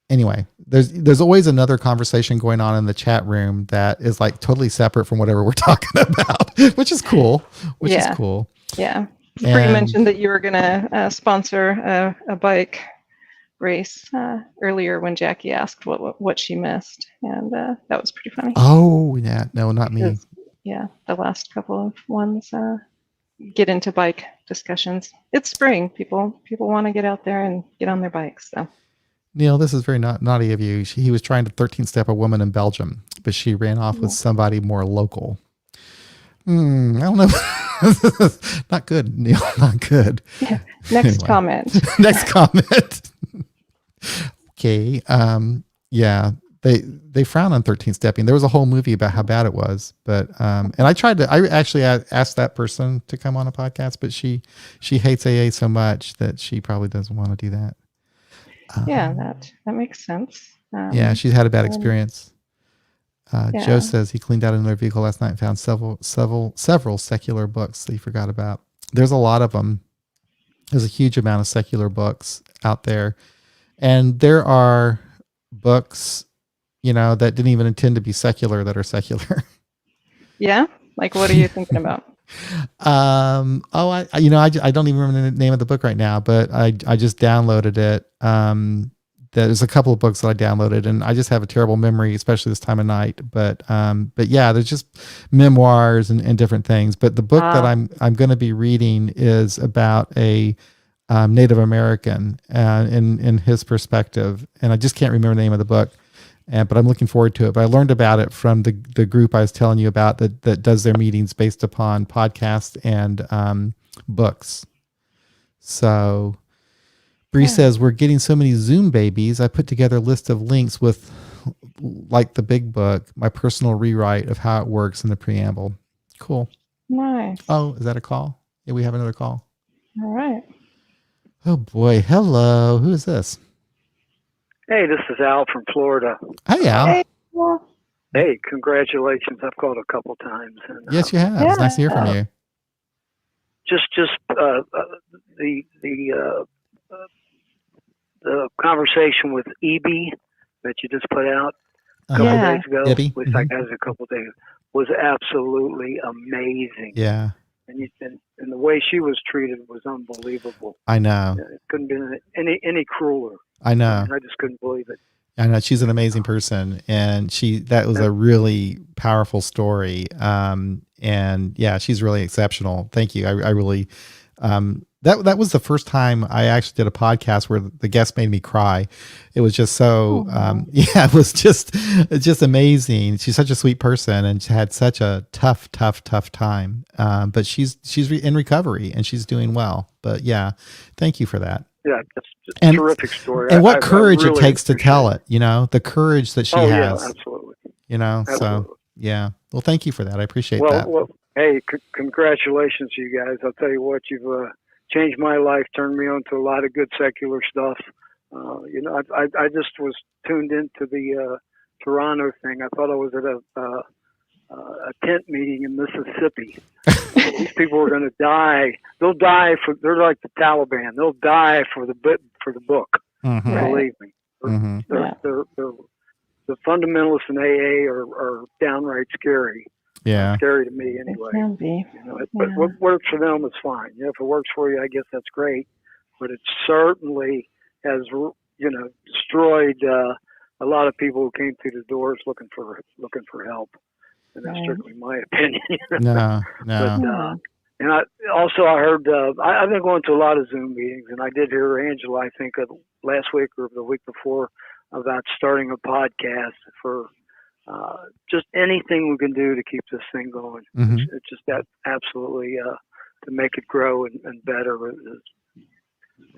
Anyway, there's always another conversation going on in the chat room that is like totally separate from whatever we're talking about, which is cool. Yeah. Bree mentioned that you were gonna sponsor a bike race earlier when Jackie asked what she missed, and that was pretty funny. Oh yeah, no, not me. Yeah, the last couple of ones get into bike discussions. It's spring. People want to get out there and get on their bikes. So Neil, this is very naughty of you. He was trying to 13-step a woman in Belgium, but she ran off with somebody more local. I don't know. Not good, Neil. Not good. Yeah. Next comment. Next comment. Okay. Yeah. They frown on 13-stepping. There was a whole movie about how bad it was, but and I actually asked that person to come on a podcast, but she hates AA so much that she probably doesn't want to do that. Yeah, that makes sense. Yeah, she's had a bad experience. Joe says he cleaned out another vehicle last night and found several secular books that he forgot about. There's a lot of them. There's a huge amount of secular books out there, and there are books, that didn't even intend to be secular that are secular. Yeah, like what are you thinking about? I don't even remember the name of the book right now, but I just downloaded it. There's a couple of books that I downloaded, and I just have a terrible memory, especially this time of night. But yeah, there's just memoirs and different things. But the book that I'm going to be reading is about a Native American in his perspective, and I just can't remember the name of the book. But I'm looking forward to it. But I learned about it from the group I was telling you about that does their meetings based upon podcasts and books. So Bree says, we're getting so many Zoom babies. I put together a list of links with, like the big book, my personal rewrite of how it works in the preamble. Cool. Nice. Oh, is that a call? Yeah, we have another call. All right. Oh boy. Hello. Who is this? Hey, this is Al from Florida. Hi, Al. Hey, well, Hey, congratulations! I've called a couple times. And, yes, you have. It's nice to hear from you. Just the conversation with EB that you just put out a couple Yeah. days ago, Ibby? with like as a couple days, was absolutely amazing. Yeah, And the way she was treated was unbelievable. I know. It couldn't be any crueler. I know. I just couldn't believe it. I know. She's an amazing person, and that was a really powerful story. And yeah, she's really exceptional. Thank you. I really, that was the first time I actually did a podcast where the guest made me cry. It was just so, yeah, it was just amazing. She's such a sweet person, and she had such a tough time. But she's in recovery, and she's doing well. But yeah, thank you for that. Yeah, that's just a terrific story. And what courage really it takes to tell appreciate it, the courage that she has. Yeah, absolutely. So Absolutely. yeah. Well, thank you for that. I appreciate that. Well, hey, congratulations to you guys. I'll tell you what, you've changed my life, turned me on to a lot of good secular stuff. I just was tuned into the Toronto thing. I thought I was at a tent meeting in Mississippi. These people are going to die. They'll die they're like the Taliban. They'll die for the book. Mm-hmm. Right. Believe me. They're the fundamentalists in AA are downright scary. Yeah. Scary to me anyway. It can be. But what works for them is fine. If it works for you, I guess that's great. But it certainly has, destroyed a lot of people who came through the doors looking for help. And that's strictly my opinion. No. But, and I heard, I've been going to a lot of Zoom meetings, and I did hear Angela, I think, last week or the week before, about starting a podcast for just anything we can do to keep this thing going. Mm-hmm. It's just that absolutely to make it grow and better is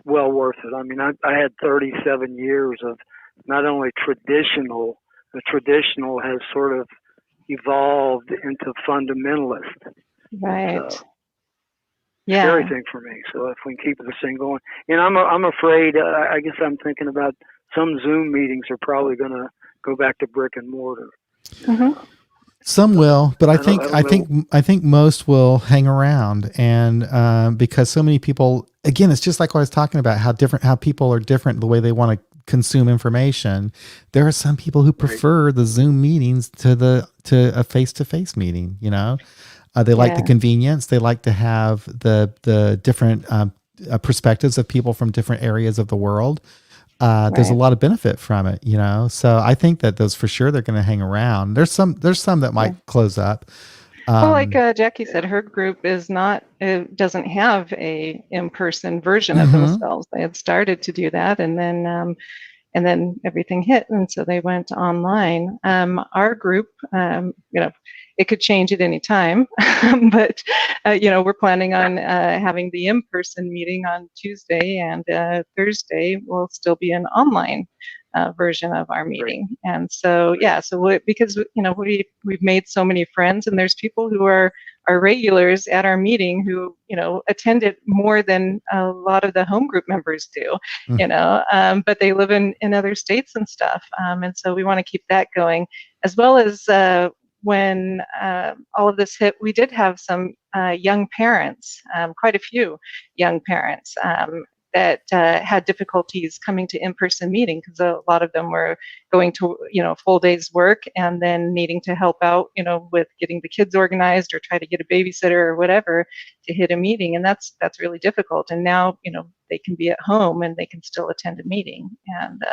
well worth it. I mean, I had 37 years of not only traditional, the traditional has sort of evolved into fundamentalist. Right. Scary thing for me. So if we can keep this thing going, and I'm afraid. I guess I'm thinking about some Zoom meetings are probably going to go back to brick and mortar. Mm-hmm. Some will, but I don't think most will hang around, and because so many people, again, it's just like what I was talking about, how people are different the way they want to consume information. There are some people who prefer the Zoom meetings to a face-to-face meeting. They like the convenience. They like to have the different perspectives of people from different areas of the world. There's a lot of benefit from it, So I think that those for sure they're going to hang around. There's some that might close up. Well, like Jackie said, her group doesn't have a in-person version of themselves. They had started to do that, and then everything hit, and so they went online. Our group, it could change at any time, but we're planning on having the in-person meeting on Tuesday, and Thursday will still be an online version of our meeting. And so because we've made so many friends, and there's people who are regulars at our meeting who attend it more than a lot of the home group members do, but they live in other states and stuff, and so we want to keep that going, as well as when all of this hit, we did have some young parents, quite a few young parents that had difficulties coming to in-person meeting, because a lot of them were going to full day's work and then needing to help out with getting the kids organized or try to get a babysitter or whatever to hit a meeting, and that's really difficult. And now they can be at home and they can still attend a meeting. And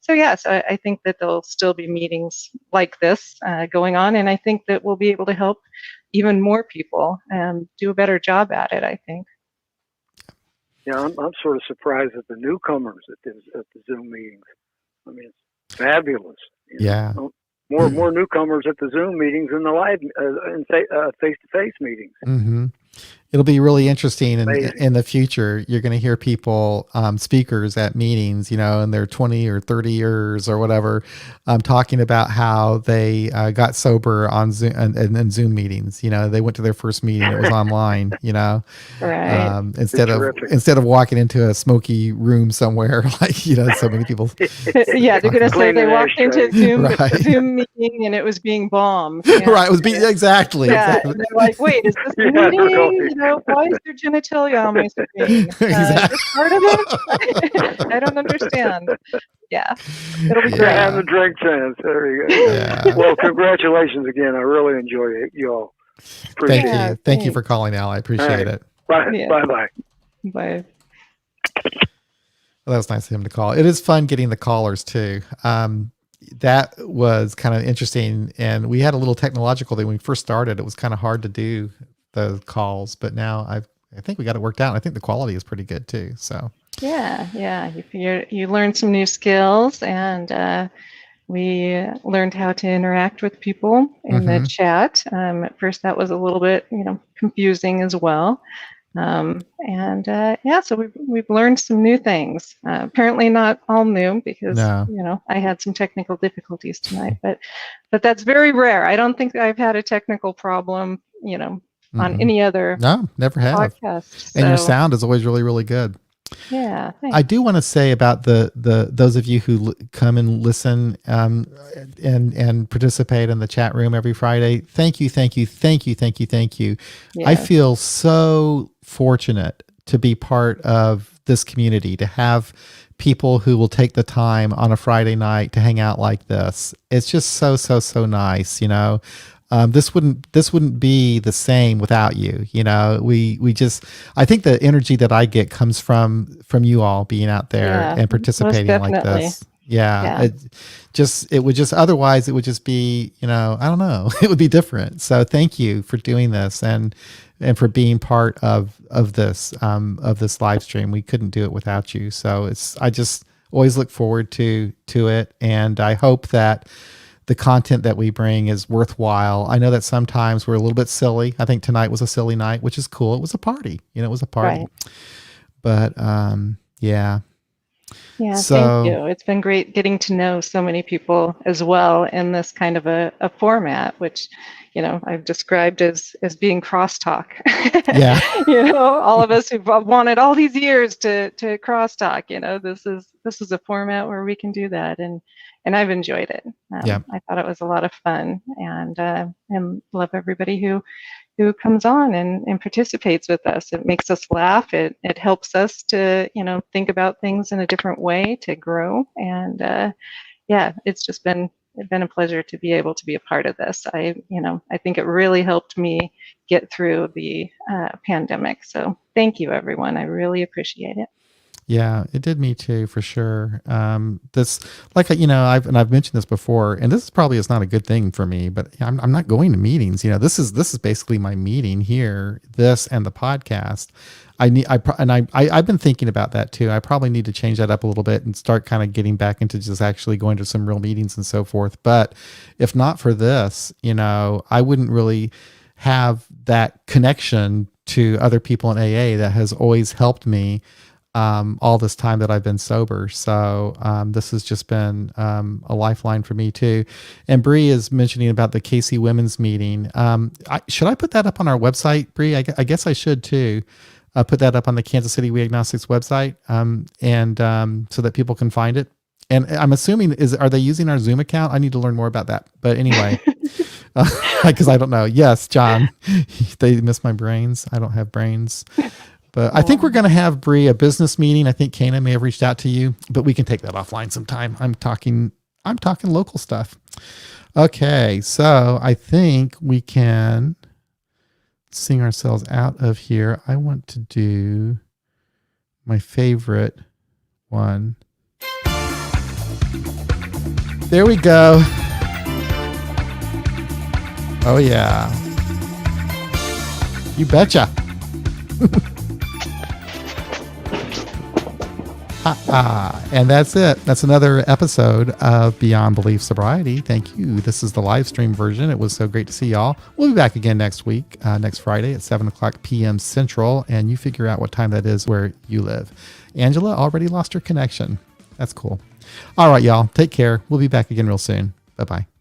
so I think that there'll still be meetings like this going on, and I think that we'll be able to help even more people do a better job at it, I think. Yeah, I'm sort of surprised at the newcomers at the Zoom meetings. I mean, it's fabulous. Yeah. More newcomers at the Zoom meetings than the live face-to-face meetings. Mm-hmm. It'll be really interesting in the future. You're going to hear people, speakers at meetings, in their 20 or 30 years or whatever, talking about how they got sober on Zoom and Zoom meetings. They went to their first meeting, it was online. Right. Instead of walking into a smoky room somewhere, like so many people. Yeah, they're going to say they walked into a Zoom meeting and it was being bombed. Yeah. Right, it was being exactly. Yeah, Exactly. they're like, wait, is this a meeting? Why is there genitalia on my screen? Is this part of it? I don't understand. Yeah, it'll be great. And the drink chance. There you go. Yeah. Well, congratulations again. I really enjoy it, y'all. Thank you for calling, Al. I appreciate it. Bye. Yeah. Bye. Bye. Well, that was nice of him to call. It is fun getting the callers too. That was kind of interesting, and we had a little technological thing when we first started. It was kind of hard to do the calls, but now I think we got it worked out. And I think the quality is pretty good too. So yeah, you learned some new skills, and we learned how to interact with people in the chat. At first, that was a little bit confusing as well. So we've learned some new things. Apparently not all new because I had some technical difficulties tonight, but that's very rare. I don't think I've had a technical problem, on any other never have podcast. And your sound is always really, really good. Yeah, thanks. I do want to say about the those of you who come and listen and participate in the chat room every Friday. Thank you. Yeah. I feel so fortunate to be part of this community, to have people who will take the time on a Friday night to hang out like this. It's just so nice, This wouldn't be the same without you. We just, I think the energy that I get comes from you all being out there and participating like this. Yeah. It would just, otherwise it would just be, I don't know, it would be different. So thank you for doing this and for being part of this live stream. We couldn't do it without you. So I just always look forward to it. And I hope that the content that we bring is worthwhile. I know that sometimes we're a little bit silly. I think tonight was a silly night, which is cool. It was a party, it was a party. Right. But yeah. Yeah, thank you. It's been great getting to know so many people as well in this kind of a format, which, I've described as being crosstalk. Yeah. All of us who've wanted all these years to crosstalk, this is a format where we can do that. And I've enjoyed it. I thought it was a lot of fun, and love everybody who comes on and participates with us. It makes us laugh. It helps us to, think about things in a different way, to grow. And it's just been a pleasure to be able to be a part of this. I think it really helped me get through the pandemic. So thank you, everyone. I really appreciate it. Yeah, it did me too, for sure. This, I've mentioned this before, and this probably is not a good thing for me, but I'm not going to meetings. This is basically my meeting here. This and the podcast. I've been thinking about that too. I probably need to change that up a little bit and start kind of getting back into just actually going to some real meetings and so forth. But if not for this, I wouldn't really have that connection to other people in AA that has always helped me all this time that I've been sober. So this has just been a lifeline for me too. And Bree is mentioning about the KC Women's Meeting. Should I put that up on our website, Bree? I guess I should too. Put that up on the Kansas City We Agnostics website, and so that people can find it. And I'm assuming, are they using our Zoom account? I need to learn more about that. But anyway, because I don't know. Yes, John, they miss my brains. I don't have brains. But I think we're going to have, Bree, a business meeting. I think Kana may have reached out to you, but we can take that offline sometime. I'm talking local stuff. Okay, so I think we can sing ourselves out of here. I want to do my favorite one. There we go. Oh yeah. You betcha. And that's it. That's another episode of Beyond Belief Sobriety. Thank you. This is the live stream version. It was so great to see y'all. We'll be back again next week, next Friday at 7:00 p.m. Central. And you figure out what time that is where you live. Angela already lost her connection. That's cool. All right, y'all. Take care. We'll be back again real soon. Bye-bye.